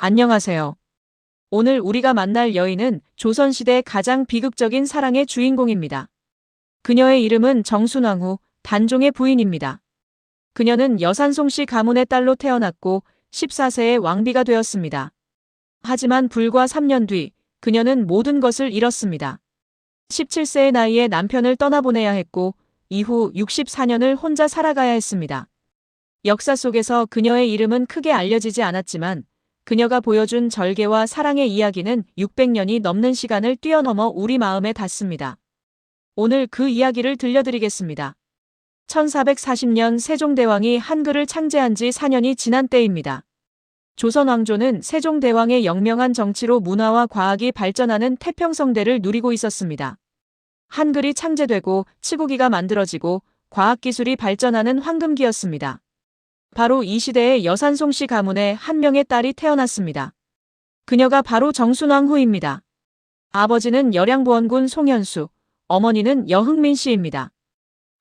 안녕하세요. 오늘 우리가 만날 여인은 조선시대 가장 비극적인 사랑의 주인공입니다. 그녀의 이름은 정순왕후, 단종의 부인입니다. 그녀는 여산송씨 가문의 딸로 태어났고 14세에 왕비가 되었습니다. 하지만 불과 3년 뒤 그녀는 모든 것을 잃었습니다. 17세의 나이에 남편을 떠나보내야 했고 이후 64년을 혼자 살아가야 했습니다. 역사 속에서 그녀의 이름은 크게 알려지지 않았지만 그녀가 보여준 절개와 사랑의 이야기는 600년이 넘는 시간을 뛰어넘어 우리 마음에 닿습니다. 오늘 그 이야기를 들려드리겠습니다. 1440년 세종대왕이 한글을 창제한 지 4년이 지난 때입니다. 조선 왕조는 세종대왕의 영명한 정치로 문화와 과학이 발전하는 태평성대를 누리고 있었습니다. 한글이 창제되고 치국이가 만들어지고 과학기술이 발전하는 황금기였습니다. 바로 이 시대에 여산송씨 가문의 한 명의 딸이 태어났습니다. 그녀가 바로 정순왕후입니다. 아버지는 열양보원군 송현수, 어머니는 여흥민 씨입니다.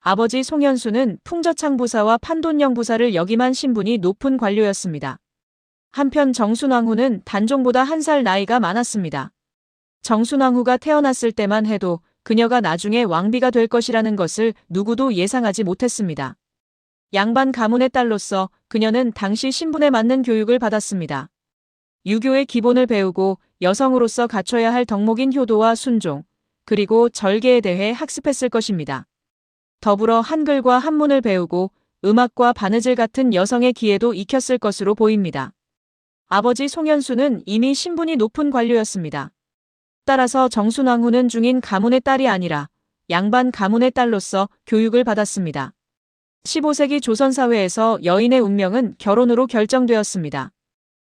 아버지 송현수는 풍저창 부사와 판돈영 부사를 역임한 신분이 높은 관료였습니다. 한편 정순왕후는 단종보다 1살 나이가 많았습니다. 정순왕후가 태어났을 때만 해도 그녀가 나중에 왕비가 될 것이라는 것을 누구도 예상하지 못했습니다. 양반 가문의 딸로서 그녀는 당시 신분에 맞는 교육을 받았습니다. 유교의 기본을 배우고 여성으로서 갖춰야 할 덕목인 효도와 순종, 그리고 절개에 대해 학습했을 것입니다. 더불어 한글과 한문을 배우고 음악과 바느질 같은 여성의 기회도 익혔을 것으로 보입니다. 아버지 송현수는 이미 신분이 높은 관료였습니다. 따라서 정순왕후는 중인 가문의 딸이 아니라 양반 가문의 딸로서 교육을 받았습니다. 15세기 조선 사회에서 여인의 운명은 결혼으로 결정되었습니다.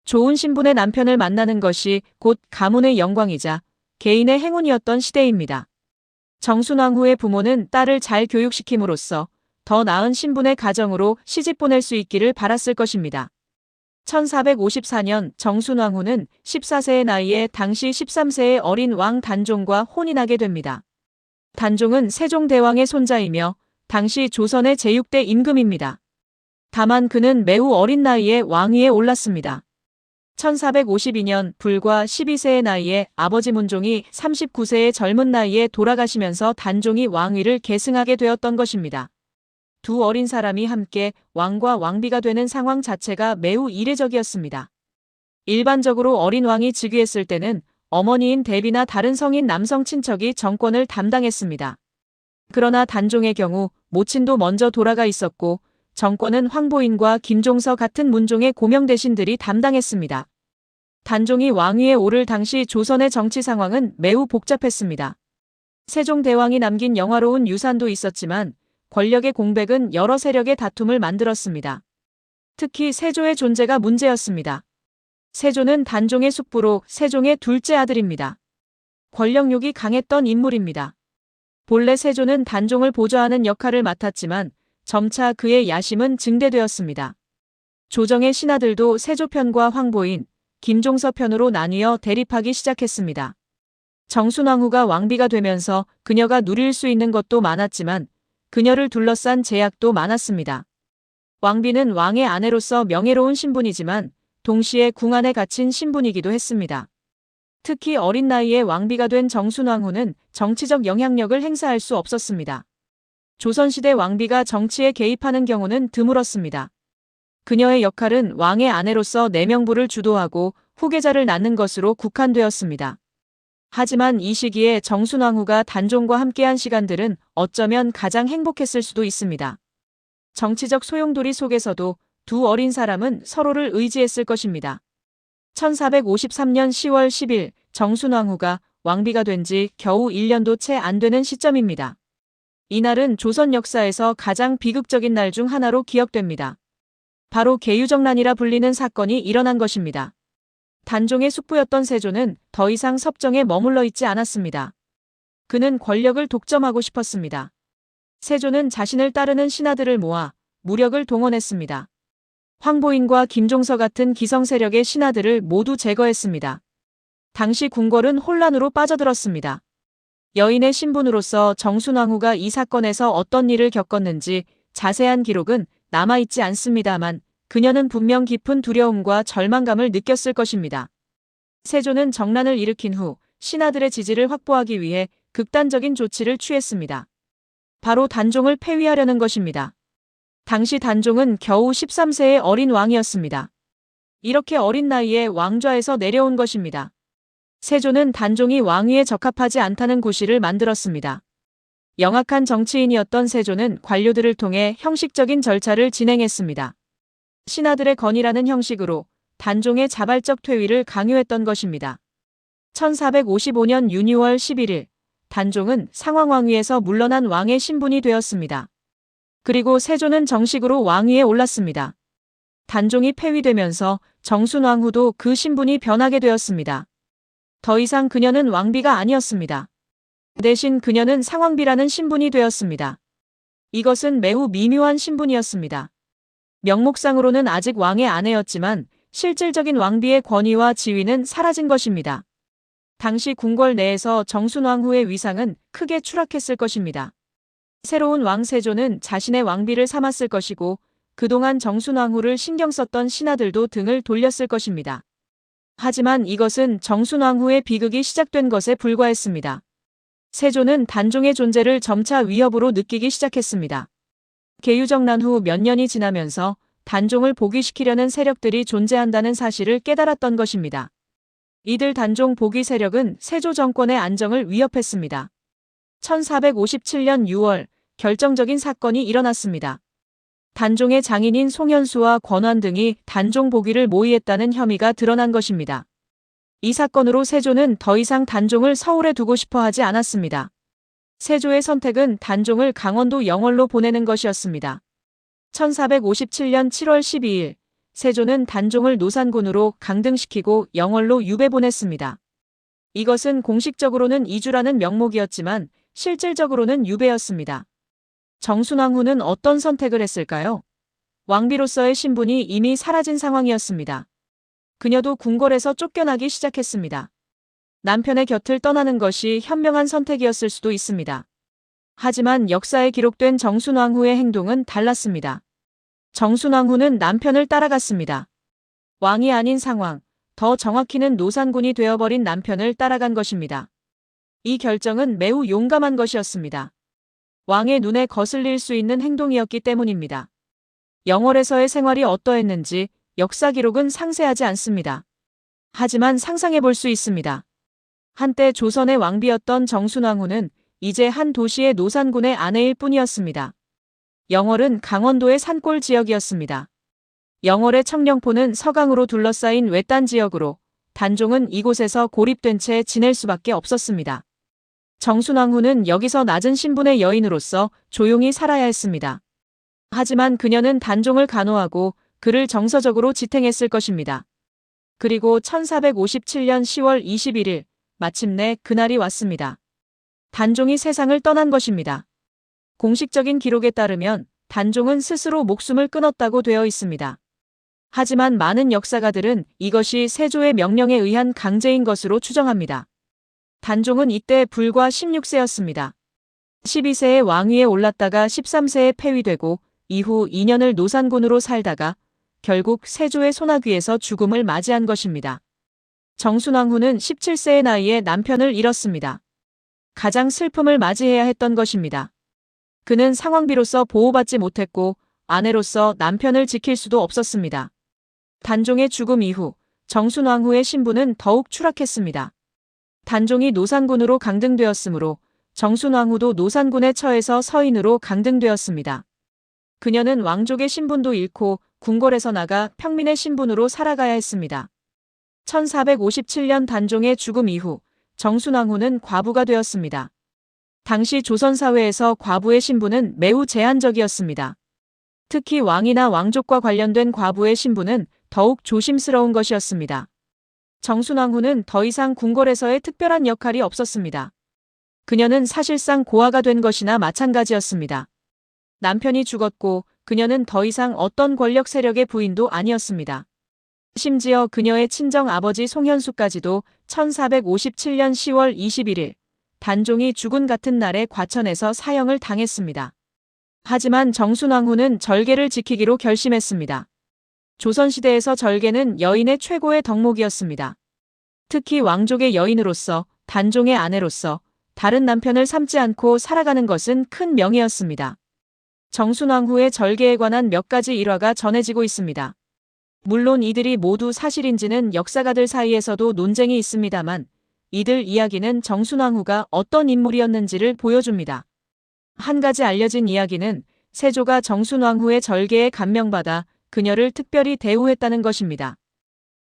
좋은 신분의 남편을 만나는 것이 곧 가문의 영광이자 개인의 행운이었던 시대입니다. 정순왕후의 부모는 딸을 잘 교육시킴으로써 더 나은 신분의 가정으로 시집 보낼 수 있기를 바랐을 것입니다. 1454년 정순왕후는 14세의 나이에 당시 13세의 어린 왕 단종과 혼인하게 됩니다. 단종은 세종대왕의 손자이며 당시 조선의 제6대 임금입니다. 다만 그는 매우 어린 나이에 왕위에 올랐습니다. 1452년 불과 12세의 나이에 아버지 문종이 39세의 젊은 나이에 돌아가시면서 단종이 왕위를 계승하게 되었던 것입니다. 두 어린 사람이 함께 왕과 왕비가 되는 상황 자체가 매우 이례적이었습니다. 일반적으로 어린 왕이 즉위했을 때는 어머니인 대비나 다른 성인 남성 친척이 정권을 담당했습니다. 그러나 단종의 경우 모친도 먼저 돌아가 있었고 정권은 황보인과 김종서 같은 문종의 고명 대신들이 담당했습니다. 단종이 왕위에 오를 당시 조선의 정치 상황은 매우 복잡했습니다. 세종대왕이 남긴 영화로운 유산도 있었지만 권력의 공백은 여러 세력의 다툼을 만들었습니다. 특히 세조의 존재가 문제였습니다. 세조는 단종의 숙부로 세종의 둘째 아들입니다. 권력욕이 강했던 인물입니다. 본래 세조는 단종을 보좌하는 역할을 맡았지만 점차 그의 야심은 증대되었습니다. 조정의 신하들도 세조 편과 황보인, 김종서 편으로 나뉘어 대립하기 시작했습니다. 정순왕후가 왕비가 되면서 그녀가 누릴 수 있는 것도 많았지만 그녀를 둘러싼 제약도 많았습니다. 왕비는 왕의 아내로서 명예로운 신분이지만 동시에 궁 안에 갇힌 신분이기도 했습니다. 특히 어린 나이에 왕비가 된 정순왕후는 정치적 영향력을 행사할 수 없었습니다. 조선시대 왕비가 정치에 개입하는 경우는 드물었습니다. 그녀의 역할은 왕의 아내로서 내명부를 주도하고 후계자를 낳는 것으로 국한되었습니다. 하지만 이 시기에 정순왕후가 단종과 함께한 시간들은 어쩌면 가장 행복했을 수도 있습니다. 정치적 소용돌이 속에서도 두 어린 사람은 서로를 의지했을 것입니다. 1453년 10월 10일 정순왕후가 왕비가 된 지 겨우 1년도 채 안 되는 시점입니다. 이날은 조선 역사에서 가장 비극적인 날 중 하나로 기억됩니다. 바로 계유정난이라 불리는 사건이 일어난 것입니다. 단종의 숙부였던 세조는 더 이상 섭정에 머물러 있지 않았습니다. 그는 권력을 독점하고 싶었습니다. 세조는 자신을 따르는 신하들을 모아 무력을 동원했습니다. 황보인과 김종서 같은 기성 세력의 신하들을 모두 제거했습니다. 당시 궁궐은 혼란으로 빠져들었습니다. 여인의 신분으로서 정순왕후가 이 사건에서 어떤 일을 겪었는지 자세한 기록은 남아있지 않습니다만 그녀는 분명 깊은 두려움과 절망감을 느꼈을 것입니다. 세조는 정난을 일으킨 후 신하들의 지지를 확보하기 위해 극단적인 조치를 취했습니다. 바로 단종을 폐위하려는 것입니다. 당시 단종은 겨우 13세의 어린 왕이었습니다. 이렇게 어린 나이에 왕좌에서 내려온 것입니다. 세조는 단종이 왕위에 적합하지 않다는 고시를 만들었습니다. 영악한 정치인이었던 세조는 관료들을 통해 형식적인 절차를 진행했습니다. 신하들의 건의라는 형식으로 단종의 자발적 퇴위를 강요했던 것입니다. 1455년 유니월 11일, 단종은 상황왕위에서 물러난 왕의 신분이 되었습니다. 그리고 세조는 정식으로 왕위에 올랐습니다. 단종이 폐위되면서 정순왕후도 그 신분이 변하게 되었습니다. 더 이상 그녀는 왕비가 아니었습니다. 대신 그녀는 상왕비라는 신분이 되었습니다. 이것은 매우 미묘한 신분이었습니다. 명목상으로는 아직 왕의 아내였지만 실질적인 왕비의 권위와 지위는 사라진 것입니다. 당시 궁궐 내에서 정순왕후의 위상은 크게 추락했을 것입니다. 새로운 왕 세조는 자신의 왕비를 삼았을 것이고 그동안 정순왕후를 신경 썼던 신하들도 등을 돌렸을 것입니다. 하지만 이것은 정순왕후의 비극이 시작된 것에 불과했습니다. 세조는 단종의 존재를 점차 위협으로 느끼기 시작했습니다. 계유정난 후 몇 년이 지나면서 단종을 복위시키려는 세력들이 존재한다는 사실을 깨달았던 것입니다. 이들 단종 복위 세력은 세조 정권의 안정을 위협했습니다. 1457년 6월 결정적인 사건이 일어났습니다. 단종의 장인인 송현수와 권환 등이 단종 복위를 모의했다는 혐의가 드러난 것입니다. 이 사건으로 세조는 더 이상 단종을 서울에 두고 싶어 하지 않았습니다. 세조의 선택은 단종을 강원도 영월로 보내는 것이었습니다. 1457년 7월 12일, 세조는 단종을 노산군으로 강등시키고 영월로 유배 보냈습니다. 이것은 공식적으로는 이주라는 명목이었지만 실질적으로는 유배였습니다. 정순왕후는 어떤 선택을 했을까요? 왕비로서의 신분이 이미 사라진 상황이었습니다. 그녀도 궁궐에서 쫓겨나기 시작했습니다. 남편의 곁을 떠나는 것이 현명한 선택이었을 수도 있습니다. 하지만 역사에 기록된 정순왕후의 행동은 달랐습니다. 정순왕후는 남편을 따라갔습니다. 왕이 아닌 상황, 더 정확히는 노산군이 되어버린 남편을 따라간 것입니다. 이 결정은 매우 용감한 것이었습니다. 왕의 눈에 거슬릴 수 있는 행동이었기 때문입니다. 영월에서의 생활이 어떠했는지 역사 기록은 상세하지 않습니다. 하지만 상상해 볼 수 있습니다. 한때 조선의 왕비였던 정순왕후는 이제 한 도시의 노산군의 아내일 뿐이었습니다. 영월은 강원도의 산골 지역이었습니다. 영월의 청령포는 서강으로 둘러싸인 외딴 지역으로 단종은 이곳에서 고립된 채 지낼 수밖에 없었습니다. 정순왕후는 여기서 낮은 신분의 여인으로서 조용히 살아야 했습니다. 하지만 그녀는 단종을 간호하고 그를 정서적으로 지탱했을 것입니다. 그리고 1457년 10월 21일, 마침내 그날이 왔습니다. 단종이 세상을 떠난 것입니다. 공식적인 기록에 따르면 단종은 스스로 목숨을 끊었다고 되어 있습니다. 하지만 많은 역사가들은 이것이 세조의 명령에 의한 강제인 것으로 추정합니다. 단종은 이때 불과 16세였습니다. 12세에 왕위에 올랐다가 13세에 폐위되고 이후 2년을 노산군으로 살다가 결국 세조의 소나귀에서 죽음을 맞이한 것입니다. 정순왕후는 17세의 나이에 남편을 잃었습니다. 가장 슬픔을 맞이해야 했던 것입니다. 그는 상왕비로서 보호받지 못했고 아내로서 남편을 지킬 수도 없었습니다. 단종의 죽음 이후 정순왕후의 신분은 더욱 추락했습니다. 단종이 노산군으로 강등되었으므로 정순왕후도 노산군의 처에서 서인으로 강등되었습니다. 그녀는 왕족의 신분도 잃고 궁궐에서 나가 평민의 신분으로 살아가야 했습니다. 1457년 단종의 죽음 이후 정순왕후는 과부가 되었습니다. 당시 조선 사회에서 과부의 신분은 매우 제한적이었습니다. 특히 왕이나 왕족과 관련된 과부의 신분은 더욱 조심스러운 것이었습니다. 정순왕후는 더 이상 궁궐에서의 특별한 역할이 없었습니다. 그녀는 사실상 고아가 된 것이나 마찬가지였습니다. 남편이 죽었고 그녀는 더 이상 어떤 권력 세력의 부인도 아니었습니다. 심지어 그녀의 친정 아버지 송현수까지도 1457년 10월 21일 단종이 죽은 같은 날에 과천에서 사형을 당했습니다. 하지만 정순왕후는 절개를 지키기로 결심했습니다. 조선시대에서 절개는 여인의 최고의 덕목이었습니다. 특히 왕족의 여인으로서, 단종의 아내로서 다른 남편을 삼지 않고 살아가는 것은 큰 명예였습니다. 정순왕후의 절개에 관한 몇 가지 일화가 전해지고 있습니다. 물론 이들이 모두 사실인지는 역사가들 사이에서도 논쟁이 있습니다만 이들 이야기는 정순왕후가 어떤 인물이었는지를 보여줍니다. 한 가지 알려진 이야기는 세조가 정순왕후의 절개에 감명받아 그녀를 특별히 대우했다는 것입니다.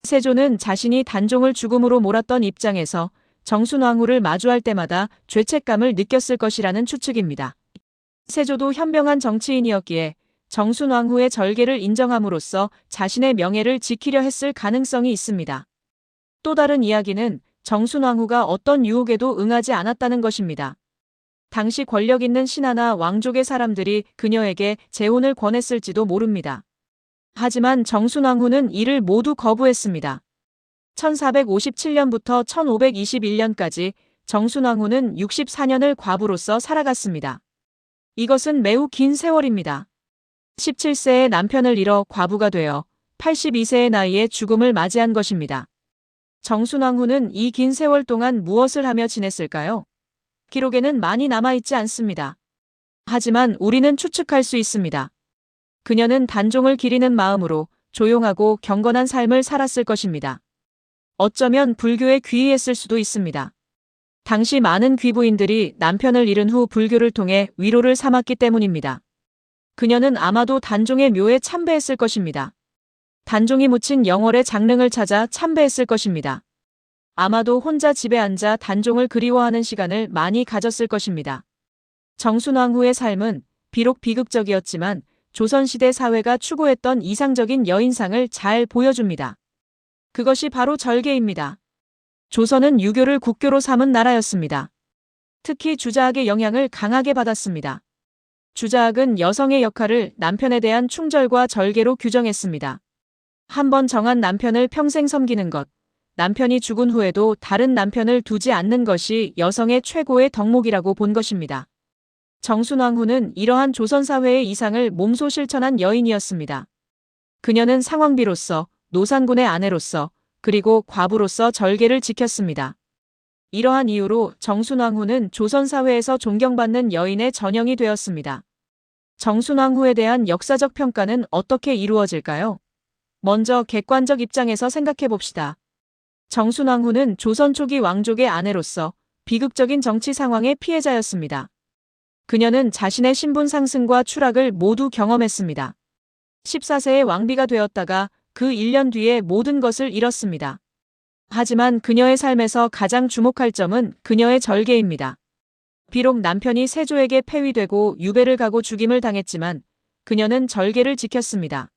세조는 자신이 단종을 죽음으로 몰았던 입장에서 정순왕후를 마주할 때마다 죄책감을 느꼈을 것이라는 추측입니다. 세조도 현명한 정치인이었기에 정순왕후의 절개를 인정함으로써 자신의 명예를 지키려 했을 가능성이 있습니다. 또 다른 이야기는 정순왕후가 어떤 유혹에도 응하지 않았다는 것입니다. 당시 권력 있는 신하나 왕족의 사람들이 그녀에게 재혼을 권했을지도 모릅니다. 하지만 정순왕후는 이를 모두 거부했습니다. 1457년부터 1521년까지 정순왕후는 64년을 과부로서 살아갔습니다. 이것은 매우 긴 세월입니다. 17세에 남편을 잃어 과부가 되어 82세의 나이에 죽음을 맞이한 것입니다. 정순왕후는 이 긴 세월 동안 무엇을 하며 지냈을까요? 기록에는 많이 남아있지 않습니다. 하지만 우리는 추측할 수 있습니다. 그녀는 단종을 기리는 마음으로 조용하고 경건한 삶을 살았을 것입니다. 어쩌면 불교에 귀의했을 수도 있습니다. 당시 많은 귀부인들이 남편을 잃은 후 불교를 통해 위로를 삼았기 때문입니다. 그녀는 아마도 단종의 묘에 참배했을 것입니다. 단종이 묻힌 영월의 장릉을 찾아 참배했을 것입니다. 아마도 혼자 집에 앉아 단종을 그리워하는 시간을 많이 가졌을 것입니다. 정순왕후의 삶은 비록 비극적이었지만 조선시대 사회가 추구했던 이상적인 여인상을 잘 보여줍니다. 그것이 바로 절개입니다. 조선은 유교를 국교로 삼은 나라였습니다. 특히 주자학의 영향을 강하게 받았습니다. 주자학은 여성의 역할을 남편에 대한 충절과 절개로 규정했습니다. 한번 정한 남편을 평생 섬기는 것, 남편이 죽은 후에도 다른 남편을 두지 않는 것이 여성의 최고의 덕목이라고 본 것입니다. 정순왕후는 이러한 조선사회의 이상을 몸소 실천한 여인이었습니다. 그녀는 상왕비로서, 노산군의 아내로서, 그리고 과부로서 절개를 지켰습니다. 이러한 이유로 정순왕후는 조선사회에서 존경받는 여인의 전형이 되었습니다. 정순왕후에 대한 역사적 평가는 어떻게 이루어질까요? 먼저 객관적 입장에서 생각해 봅시다. 정순왕후는 조선 초기 왕족의 아내로서 비극적인 정치 상황의 피해자였습니다. 그녀는 자신의 신분 상승과 추락을 모두 경험했습니다. 14세에 왕비가 되었다가 그 1년 뒤에 모든 것을 잃었습니다. 하지만 그녀의 삶에서 가장 주목할 점은 그녀의 절개입니다. 비록 남편이 세조에게 폐위되고 유배를 가고 죽임을 당했지만 그녀는 절개를 지켰습니다.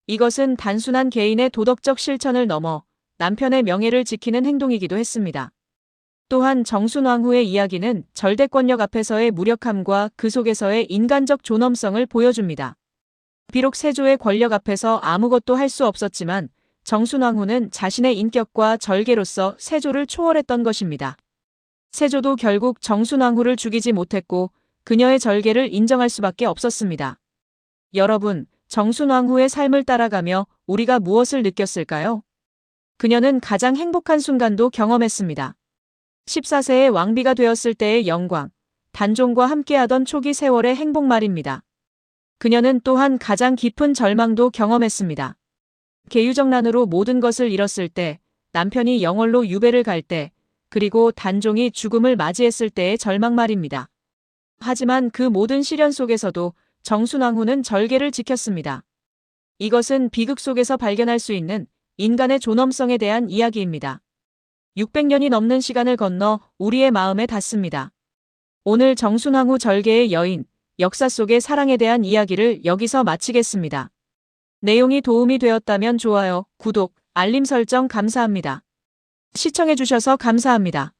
이것은 단순한 개인의 도덕적 실천을 넘어 남편의 명예를 지키는 행동이기도 했습니다. 또한 정순왕후의 이야기는 절대권력 앞에서의 무력함과 그 속에서의 인간적 존엄성을 보여줍니다. 비록 세조의 권력 앞에서 아무것도 할 수 없었지만 정순왕후는 자신의 인격과 절개로서 세조를 초월했던 것입니다. 세조도 결국 정순왕후를 죽이지 못했고 그녀의 절개를 인정할 수밖에 없었습니다. 여러분, 정순왕후의 삶을 따라가며 우리가 무엇을 느꼈을까요? 그녀는 가장 행복한 순간도 경험했습니다. 14세의 왕비가 되었을 때의 영광, 단종과 함께하던 초기 세월의 행복 말입니다. 그녀는 또한 가장 깊은 절망도 경험했습니다. 계유정난으로 모든 것을 잃었을 때, 남편이 영월로 유배를 갈 때, 그리고 단종이 죽음을 맞이했을 때의 절망 말입니다. 하지만 그 모든 시련 속에서도 정순왕후는 절개를 지켰습니다. 이것은 비극 속에서 발견할 수 있는 인간의 존엄성에 대한 이야기입니다. 600년이 넘는 시간을 건너 우리의 마음에 닿습니다. 오늘 정순왕후 절개의 여인, 역사 속의 사랑에 대한 이야기를 여기서 마치겠습니다. 내용이 도움이 되었다면 좋아요, 구독, 알림 설정 감사합니다. 시청해주셔서 감사합니다.